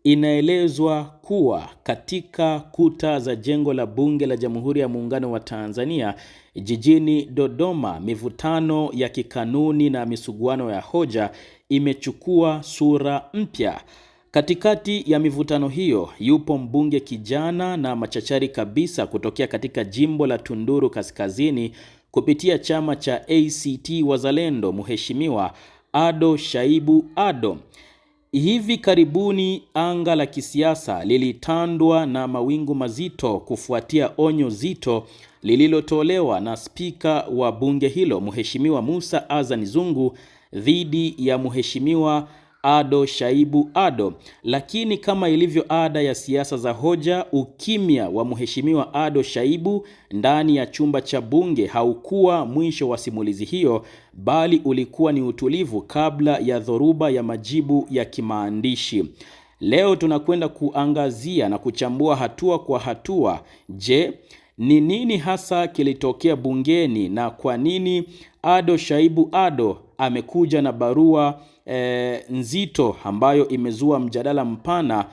Inaelezwa kuwa katika kuta za jengo la Bunge la Jamhuri ya Muungano wa Tanzania jijini Dodoma, mivutano ya kikanuni na misuguano ya hoja imechukua sura mpya. Katikati ya mivutano hiyo yupo mbunge kijana na machachari kabisa kutokea katika jimbo la Tunduru Kaskazini kupitia chama cha ACT Wazalendo, Mheshimiwa Ado Shaibu Ado. Hivi karibuni anga la kisiasa lilitandwa na mawingu mazito kufuatia onyo zito lililotolewa na spika wa bunge hilo Mheshimiwa Musa Azan Zungu dhidi ya Mheshimiwa Ado Shaibu Ado. Lakini kama ilivyo ada ya siasa za hoja, ukimya wa Mheshimiwa Ado Shaibu ndani ya chumba cha bunge haukuwa mwisho wa simulizi hiyo, bali ulikuwa ni utulivu kabla ya dhoruba ya majibu ya kimaandishi. Leo tunakwenda kuangazia na kuchambua hatua kwa hatua. Je, ni nini hasa kilitokea bungeni na kwa nini Ado Shaibu Ado amekuja na barua nzito ambayo imezua mjadala mpana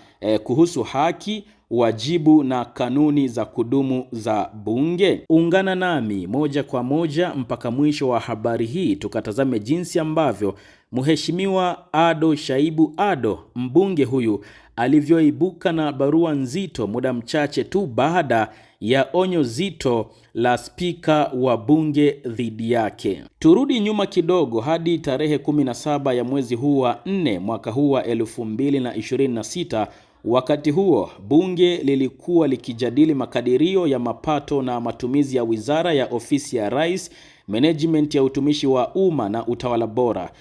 kuhusu haki, wajibu na kanuni za kudumu za bunge? Ungana nami moja kwa moja mpaka mwisho wa habari hii tukatazame jinsi ambavyo Mheshimiwa Ado Shaibu Ado, mbunge huyu, alivyoibuka na barua nzito muda mchache tu baada ya onyo zito la spika wa bunge dhidi yake. Turudi nyuma kidogo hadi tarehe 17 ya mwezi huu wa 4 mwaka huu wa 2026. Wakati huo bunge lilikuwa likijadili makadirio ya mapato na matumizi ya Wizara ya Ofisi ya Rais, Management ya Utumishi wa Umma na Utawala Bora.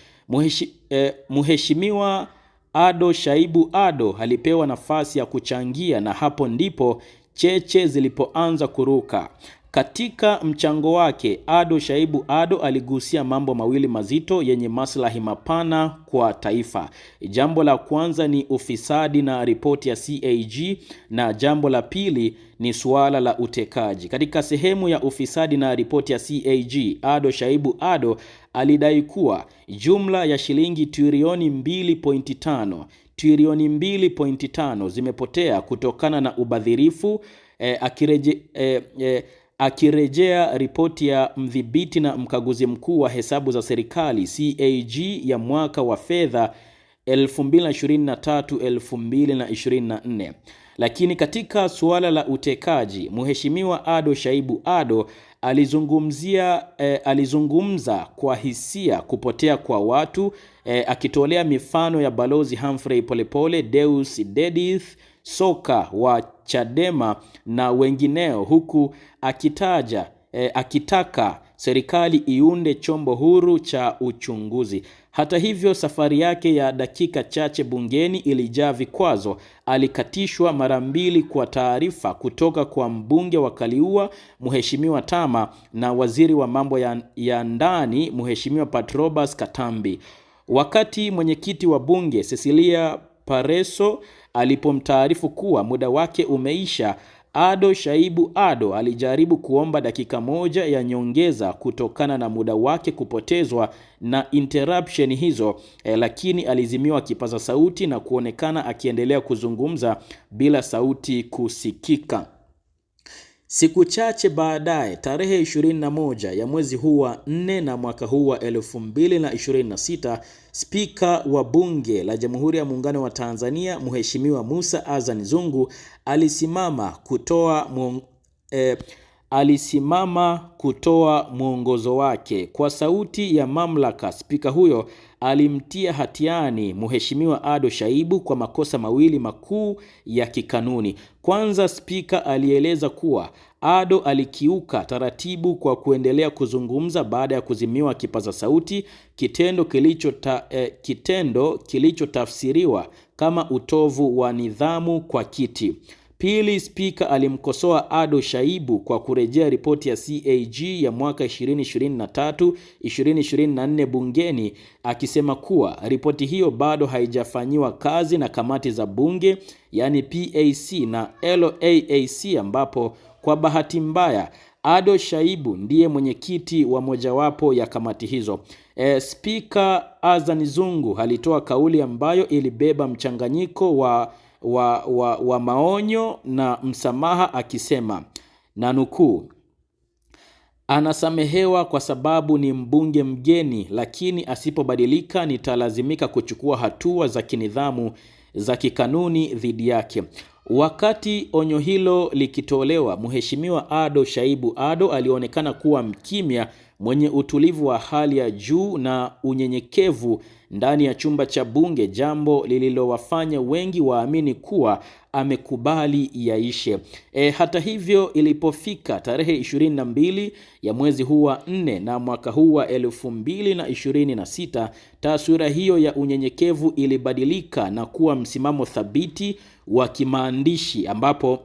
Mheshimiwa Ado Shaibu Ado alipewa nafasi ya kuchangia na hapo ndipo cheche zilipoanza kuruka. Katika mchango wake, Ado Shaibu Ado aligusia mambo mawili mazito yenye maslahi mapana kwa taifa. Jambo la kwanza ni ufisadi na ripoti ya CAG, na jambo la pili ni suala la utekaji. Katika sehemu ya ufisadi na ripoti ya CAG, Ado Shaibu Ado alidai kuwa jumla ya shilingi trilioni 2.5 zimepotea kutokana na ubadhirifu, akirejea ripoti ya mdhibiti na mkaguzi mkuu wa hesabu za serikali CAG ya mwaka wa fedha 2023-2024. Lakini katika suala la utekaji, Mheshimiwa Ado Shaibu Ado alizungumza kwa hisia kupotea kwa watu, akitolea mifano ya Balozi Humphrey Polepole, Deus Dedith Soka wa Chadema na wengineo, huku akitaka serikali iunde chombo huru cha uchunguzi. Hata hivyo, safari yake ya dakika chache bungeni ilijaa vikwazo. Alikatishwa mara 2 kwa taarifa kutoka kwa mbunge wa Kaliua Mheshimiwa Tama na waziri wa mambo ya ndani Mheshimiwa Patrobas Katambi. Wakati mwenyekiti wa bunge Cecilia Pareso alipomtaarifu kuwa muda wake umeisha, Ado Shaibu Ado alijaribu kuomba dakika 1 ya nyongeza kutokana na muda wake kupotezwa na interruption hizo, lakini alizimiwa kipaza sauti na kuonekana akiendelea kuzungumza bila sauti kusikika. Siku chache baadaye, tarehe 21 ya mwezi huu wa 4 na mwaka huu wa 2026, spika wa bunge la Jamhuri ya Muungano wa Tanzania Mheshimiwa Musa Azan Zungu alisimama kutoa mwongozo wake. Kwa sauti ya mamlaka, spika huyo alimtia hatiani Mheshimiwa Ado Shaibu kwa makosa mawili makuu ya kikanuni. Kwanza, spika alieleza kuwa Ado alikiuka taratibu kwa kuendelea kuzungumza baada ya kuzimiwa kipaza sauti, kitendo kilichotafsiriwa kama utovu wa nidhamu kwa kiti. Pili, spika alimkosoa Ado Shaibu kwa kurejea ripoti ya CAG ya mwaka 2023-2024 bungeni, akisema kuwa ripoti hiyo bado haijafanyiwa kazi na kamati za bunge, yani PAC na LAAC, ambapo kwa bahati mbaya Ado Shaibu ndiye mwenyekiti wa mojawapo ya kamati hizo. Spika Azan Zungu alitoa kauli ambayo ilibeba mchanganyiko wa wa maonyo na msamaha akisema, na nukuu, anasamehewa kwa sababu ni mbunge mgeni, lakini asipobadilika nitalazimika kuchukua hatua za kinidhamu za kikanuni dhidi yake. Wakati onyo hilo likitolewa, Mheshimiwa Ado Shaibu Ado alionekana kuwa mkimya, mwenye utulivu wa hali ya juu na unyenyekevu ndani ya chumba cha bunge, jambo lililowafanya wengi waamini kuwa amekubali yaishe. Hata hivyo, ilipofika tarehe 22 ya mwezi huu wa 4 na mwaka huu wa 2026, taswira hiyo ya unyenyekevu ilibadilika na kuwa msimamo thabiti wa kimaandishi, ambapo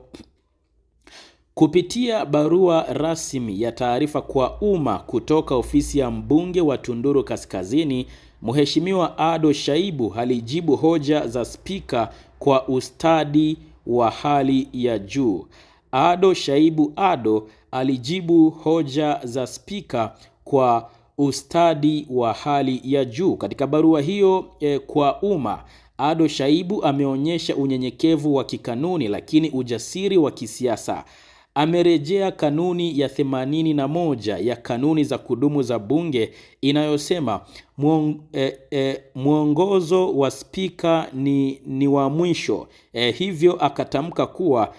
kupitia barua rasmi ya taarifa kwa umma kutoka ofisi ya mbunge wa Tunduru Kaskazini, Mheshimiwa Ado Shaibu alijibu hoja za spika kwa ustadi wa hali ya juu. Ado Shaibu Ado alijibu hoja za spika kwa ustadi wa hali ya juu. Katika barua hiyo kwa umma, Ado Shaibu ameonyesha unyenyekevu wa kikanuni lakini ujasiri wa kisiasa. Amerejea kanuni ya 81 ya kanuni za kudumu za bunge inayosema mwongozo wa spika ni wa mwisho. Hivyo akatamka kuwa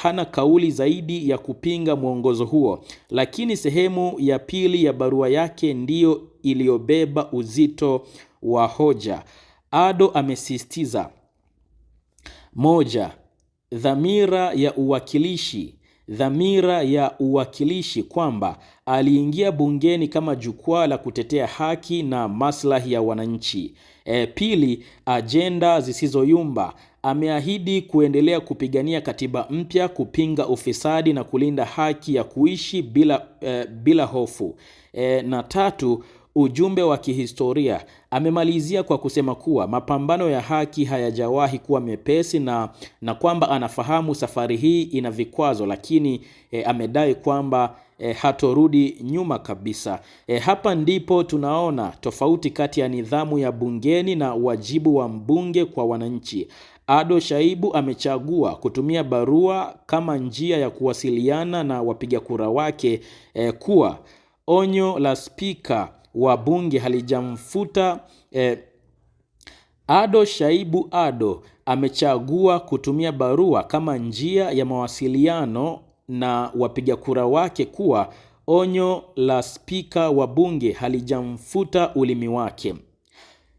hana kauli zaidi ya kupinga mwongozo huo. Lakini sehemu ya pili ya barua yake ndiyo iliyobeba uzito wa hoja. Ado amesisitiza: 1. Dhamira ya uwakilishi kwamba aliingia bungeni kama jukwaa la kutetea haki na maslahi ya wananchi. 2. Ajenda zisizoyumba. Ameahidi kuendelea kupigania katiba mpya, kupinga ufisadi na kulinda haki ya kuishi bila hofu. Na 3. Ujumbe wa kihistoria. Amemalizia kwa kusema kuwa mapambano ya haki hayajawahi kuwa mepesi na kwamba anafahamu safari hii ina vikwazo, lakini amedai kwamba hatorudi nyuma kabisa. Hapa ndipo tunaona tofauti kati ya nidhamu ya bungeni na wajibu wa mbunge kwa wananchi. Ado Shaibu amechagua kutumia barua kama njia ya kuwasiliana na wapiga kura wake kuwa onyo la spika wa bunge halijamfuta. Ado Shaibu Ado amechagua kutumia barua kama njia ya mawasiliano na wapiga kura wake kuwa onyo la spika wa bunge halijamfuta ulimi wake.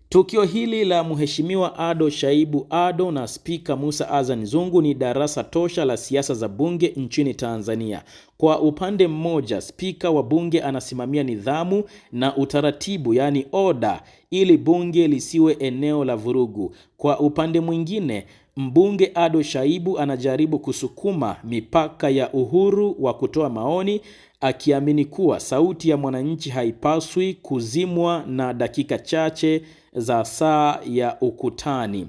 Tukio hili la Mheshimiwa Ado Shaibu Ado na Spika Musa Azan Zungu ni darasa tosha la siasa za bunge nchini Tanzania. Kwa upande mmoja, spika wa bunge anasimamia nidhamu na utaratibu, yani order, ili bunge lisiwe eneo la vurugu. Kwa upande mwingine, mbunge Ado Shaibu anajaribu kusukuma mipaka ya uhuru wa kutoa maoni, akiamini kuwa sauti ya mwananchi haipaswi kuzimwa na dakika chache za saa ya ukutani.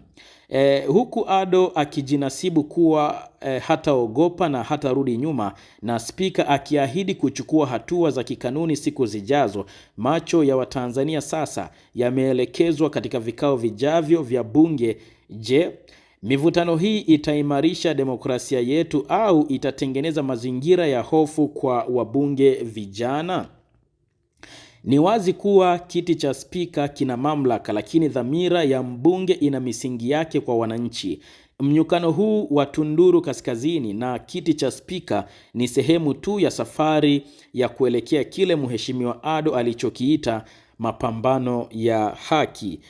Huku Ado akijinasibu kuwa hataogopa na hatarudi nyuma, na spika akiahidi kuchukua hatua za kikanuni siku zijazo, macho ya Watanzania sasa yameelekezwa katika vikao vijavyo vya bunge. Je, mivutano hii itaimarisha demokrasia yetu au itatengeneza mazingira ya hofu kwa wabunge vijana? Ni wazi kuwa kiti cha spika kina mamlaka, lakini dhamira ya mbunge ina misingi yake kwa wananchi. Mnyukano huu wa Tunduru Kaskazini na kiti cha spika ni sehemu tu ya safari ya kuelekea kile Mheshimiwa Ado alichokiita mapambano ya haki.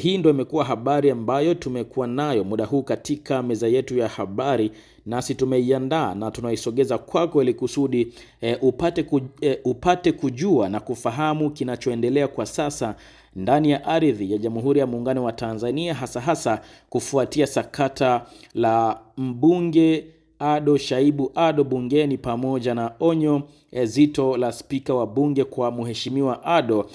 Hii ndio imekuwa habari ambayo tumekuwa nayo muda huu katika meza yetu ya habari, nasi tumeiandaa na tunaisogeza kwako ili kusudi upate kujua na kufahamu kinachoendelea kwa sasa ndani ya ardhi ya Jamhuri ya Muungano wa Tanzania, hasa kufuatia sakata la mbunge Ado Shaibu Ado bungeni, pamoja na onyo zito la spika wa bunge kwa Mheshimiwa Ado,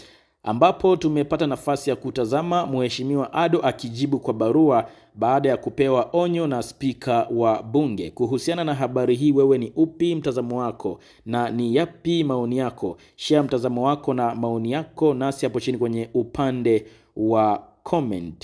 ambapo tumepata nafasi ya kutazama Mheshimiwa Ado akijibu kwa barua baada ya kupewa onyo na spika wa bunge. Kuhusiana na habari hii, wewe ni upi mtazamo wako na ni yapi maoni yako? Share mtazamo wako na maoni yako nasi hapo chini kwenye upande wa comment.